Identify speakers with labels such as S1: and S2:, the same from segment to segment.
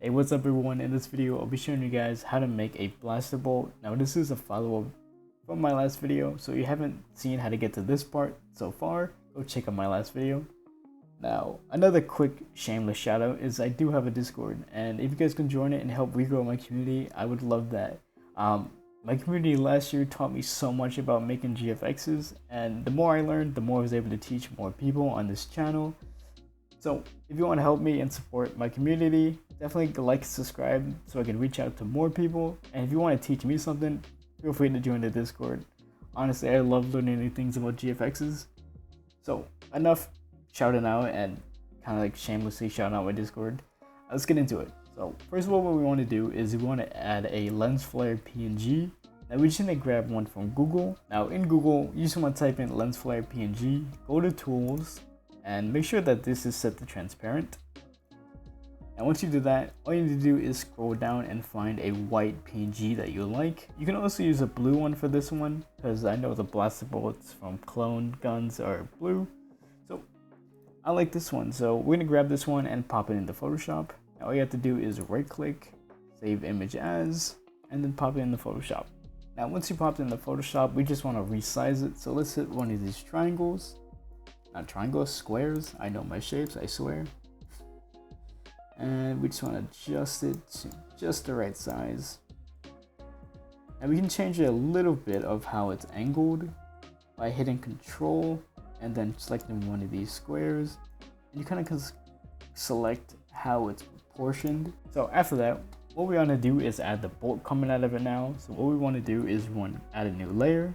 S1: Hey, what's up everyone? In this video, I'll be showing you guys how to make a blaster bolt. Now this is a follow-up from my last video, so if you haven't seen how to get to this part so far, go check out my last video. Now, another quick shameless shout out is I do have a Discord, and if you guys can join it and help regrow my community, I would love that. My community last year taught me so much about making GFXs, and the more I learned, the more I was able to teach more people on this channel. So if you want to help me and support my community, definitely like and subscribe so I can reach out to more people. And if you want to teach me something, feel free to join the Discord. Honestly, I love learning new things about GFXs. So enough shouting out and kind of like shamelessly shouting out my Discord. Let's get into it. So first of all, what we want to do is we want to add a lens flare PNG. Now we just need to grab one from Google. Now in Google, you just want to type in lens flare PNG, go to tools, and make sure that this is set to transparent. And once you do that, all you need to do is scroll down and find a white PNG that you like. You can also use a blue one for this one, because I know the blaster bullets from clone guns are blue. So I like this one, so we're gonna grab this one and pop it into Photoshop. Now all you have to do is right click, save image as, and then pop it into Photoshop. Now once you pop it into Photoshop, we just want to resize it. So let's hit one of these triangles. Not triangles, squares. I know my shapes, I swear. And we just want to adjust it to just the right size. And we can change it a little bit of how it's angled by hitting Control and then selecting one of these squares. And you kind of can select how it's proportioned. So after that, what we want to do is add the bolt coming out of it now. So what we want to do is we want to add a new layer.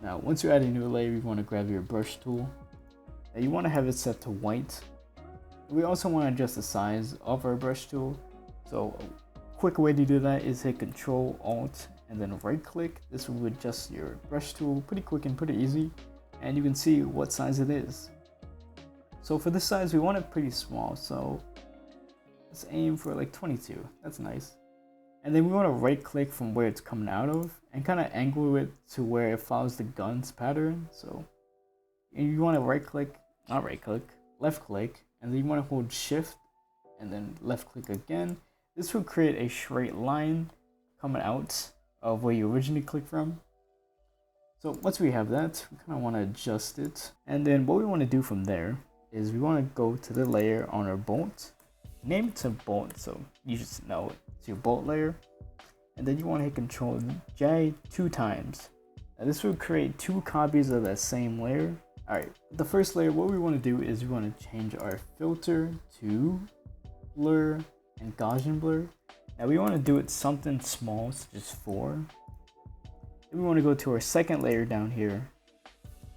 S1: Now, once you add a new layer, you want to grab your brush tool. Now, you want to have it set to white. We also want to adjust the size of our brush tool. So, a quick way to do that is hit Control, Alt, and then right click. This will adjust your brush tool pretty quick and pretty easy. And you can see what size it is. So for this size, we want it pretty small. So let's aim for like 22. That's nice. And then we want to right click from where it's coming out of and kind of angle it to where it follows the gun's pattern. So you want to left click, and then you want to hold shift and then left click again. This will create a straight line coming out of where you originally clicked from. So once we have that, we kind of want to adjust it. And then what we want to do from there is we want to go to the layer on our bolt, name it to bolt, so you just know it's your bolt layer. And then you want to hit Control J 2 times. Now this will create 2 copies of that same layer. Alright, the first layer, what we want to do is we want to change our filter to blur and Gaussian blur. Now we want to do it something small, so just 4. Then we want to go to our second layer down here,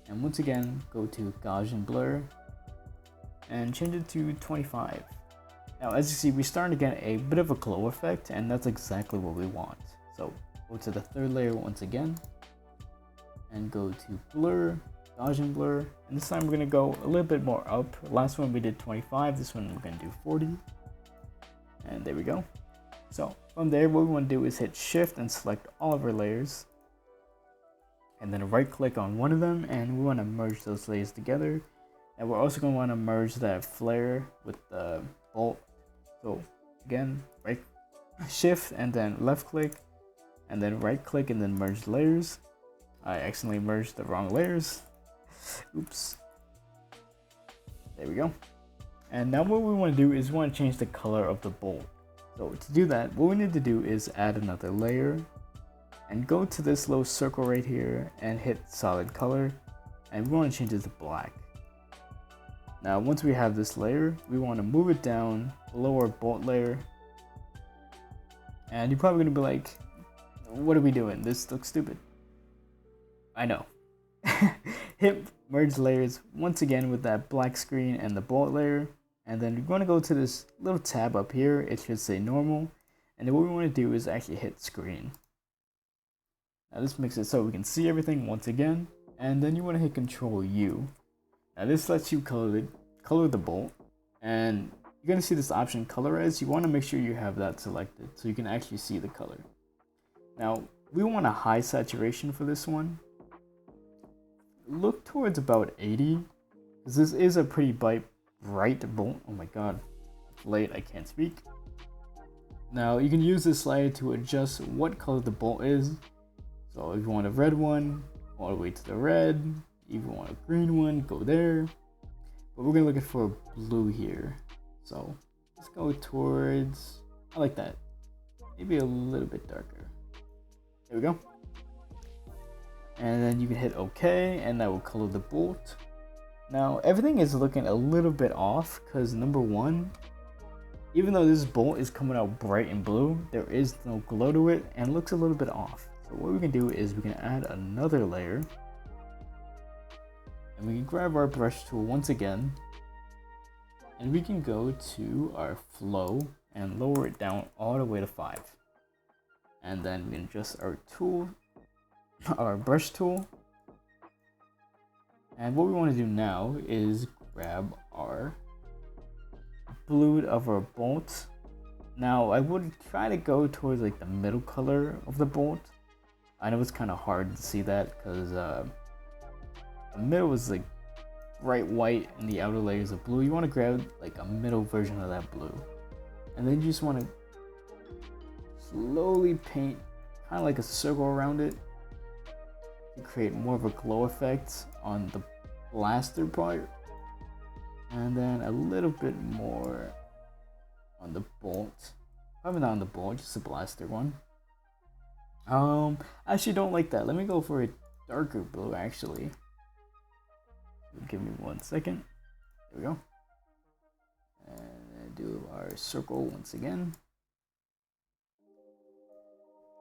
S1: and once again go to Gaussian blur and change it to 25. Now as you see, we're starting to get a bit of a glow effect, and that's exactly what we want. So go to the third layer once again and go to blur, Gaussian blur, and this time we're going to go a little bit more up. Last one we did 25, this one we're going to do 40, and there we go. So from there, what we want to do is hit shift and select all of our layers, and then right click on one of them, and we want to merge those layers together. And we're also going to want to merge that flare with the bolt. So again, right shift and then left click, and then right click and then merge layers. I accidentally merged the wrong layers. Oops. There we go. And now what we want to do is we want to change the color of the bolt. So to do that, what we need to do is add another layer and go to this little circle right here and hit solid color, and we want to change it to black. Now once we have this layer, we want to move it down below our bolt layer. And you're probably going to be like, what are we doing? This looks stupid. I know. Hit merge layers once again with that black screen and the bolt layer. And then you're going to go to this little tab up here. It should say normal. And then what we want to do is actually hit screen. Now this makes it so we can see everything once again. And then you want to hit Control U. Now this lets you color the bolt, and you're going to see this option colorize. You want to make sure you have that selected so you can actually see the color. Now we want a high saturation for this one. Look towards about 80, because this is a pretty bright bolt. Oh my god, late, I can't speak. Now you can use this slider to adjust what color the bolt is. So if you want a red one, all the way to the red. If you want a green one, go there. But we're gonna look for blue here. So let's go towards, I like that. Maybe a little bit darker. There we go. And then you can hit OK, and that will color the bolt. Now everything is looking a little bit off because number one, even though this bolt is coming out bright and blue, there is no glow to it and it looks a little bit off. So what we can do is we can add another layer, and we can grab our brush tool once again, and we can go to our flow and lower it down all the way to 5. And then we can adjust our tool, our brush tool. And what we want to do now is grab our blue of our bolt. Now I would try to go towards like the middle color of the bolt. I know it's kind of hard to see that because the middle is like bright white and the outer layers of blue. You want to grab like a middle version of that blue, and then you just want to slowly paint kind of like a circle around it to create more of a glow effect on the blaster part, and then a little bit more on the bolt. Probably not on the bolt, just the blaster one. I actually don't like that. Let me go for a darker blue actually. Give me 1 second. There we go. And do our circle once again.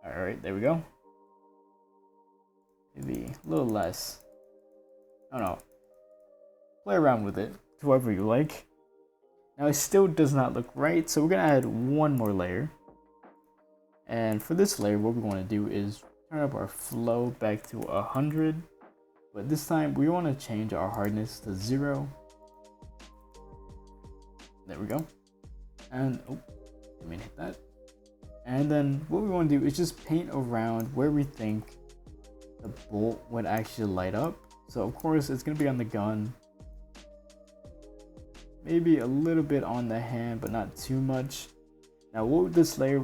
S1: Alright, there we go. Maybe a little less. I don't know. Play around with it, however you like. Now it still does not look right, so we're gonna add one more layer. And for this layer, what we want to do is turn up our flow back to 100. But this time we want to change our hardness to 0. There we go. And oh, didn't mean to hit that. And then what we want to do is just paint around where we think the bolt would actually light up. So of course it's going to be on the gun. Maybe a little bit on the hand, but not too much. Now with this layer,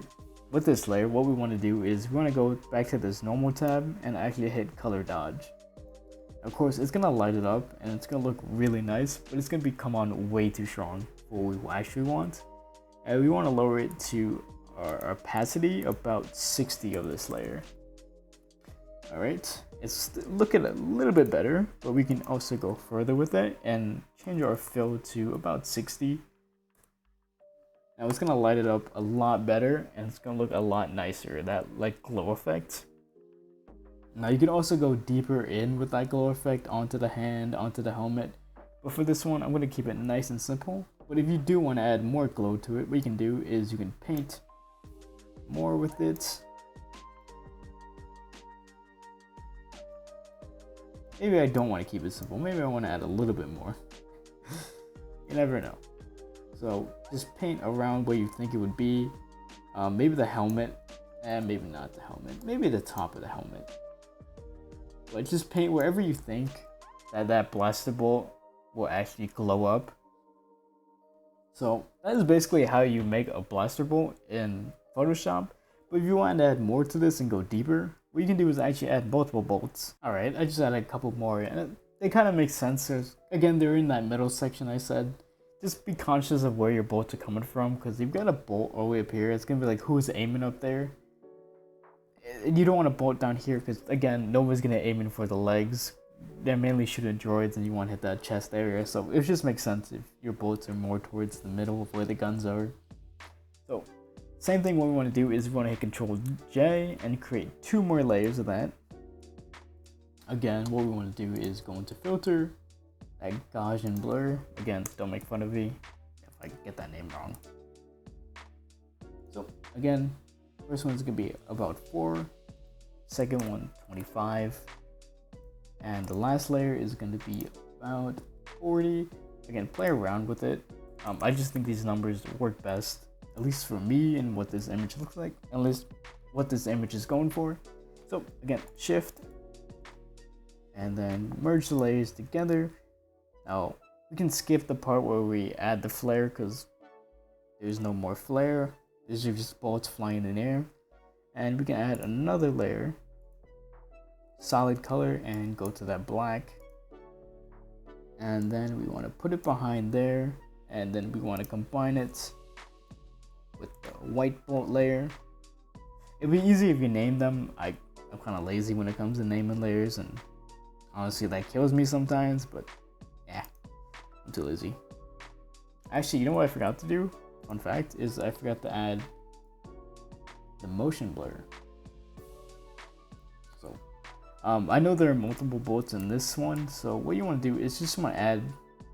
S1: what we want to do is we want to go back to this normal tab and actually hit color dodge. Of course, it's gonna light it up and it's gonna look really nice, but it's gonna come on way too strong for what we actually want. And we want to lower it to our opacity about 60 of this layer. Alright, it's looking a little bit better, but we can also go further with it and change our fill to about 60. Now it's gonna light it up a lot better and it's gonna look a lot nicer, that like glow effect. Now you can also go deeper in with that glow effect onto the hand, onto the helmet. But for this one, I'm going to keep it nice and simple. But if you do want to add more glow to it, what you can do is you can paint more with it. Maybe I don't want to keep it simple. Maybe I want to add a little bit more. You never know. So just paint around where you think it would be. Maybe the helmet, and maybe not the helmet. Maybe the top of the helmet. But just paint wherever you think that blaster bolt will actually glow up. So that is basically how you make a blaster bolt in Photoshop. But if you want to add more to this and go deeper, what you can do is actually add multiple bolts. Alright, I just added a couple more, and they kind of make sense. Again, they're in that middle section I said. Just be conscious of where your bolts are coming from, because you've got a bolt all the way up here. It's going to be like, who's aiming up there? You don't want to bolt down here because, again, nobody's going to aim in for the legs. They're mainly shooting droids and you want to hit that chest area. So it just makes sense if your bolts are more towards the middle of where the guns are. So same thing, what we want to do is we want to hit Control J and create 2 more layers of that. Again, what we want to do is go into Filter, that Gaussian Blur. Again, don't make fun of me if I get that name wrong. So again, first one's gonna be about 4, second one 25, and the last layer is gonna be about 40. Again, play around with it. I just think these numbers work best, at least for me, and what this image looks like, at least what this image is going for. So again, Shift, and then merge the layers together. Now we can skip the part where we add the flare because There's no more flare. These are just bullets flying in the air. And we can add another layer, solid color, and go to that black. And then we want to put it behind there, and then we want to combine it with the white bolt layer. It'd be easy if you name them. I'm kind of lazy when it comes to naming layers, and honestly that kills me sometimes, but yeah, I'm too lazy. Actually, you know what I forgot to do? Fun fact is I forgot to add the motion blur. So I know there are multiple bullets in this one, so what you want to do is just want to add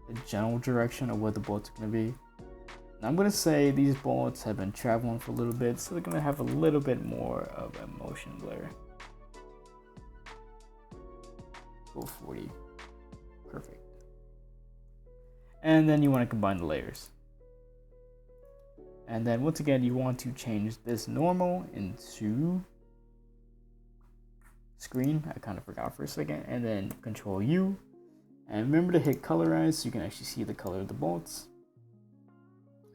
S1: the general direction of what the bullets are going to be. Now I'm going to say these bullets have been traveling for a little bit, so they're going to have a little bit more of a motion blur. Go 40. Perfect. And then you want to combine the layers. And then once again, you want to change this normal into screen. I kind of forgot for a second. And then Control U. And remember to hit colorize so you can actually see the color of the bolts.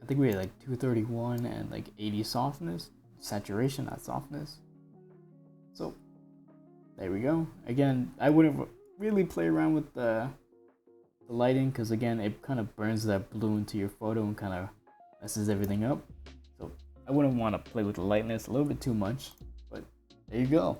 S1: I think we had like 231 and like 80 softness. Saturation, not softness. So there we go. Again, I wouldn't really play around with the lighting, because again, it kind of burns that blue into your photo and kind of messes everything up. So I wouldn't want to play with the lightness a little bit too much, but there you go.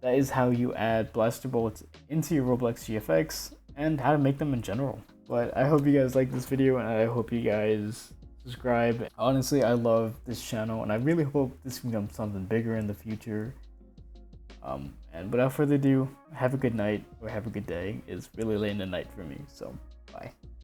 S1: That is how you add blaster bullets into your Roblox GFX and how to make them in general. But I hope you guys like this video, and I hope you guys subscribe. Honestly, I love this channel, and I really hope this becomes something bigger in the future. And without further ado, have a good night or have a good day. It's really late in the night for me, so bye.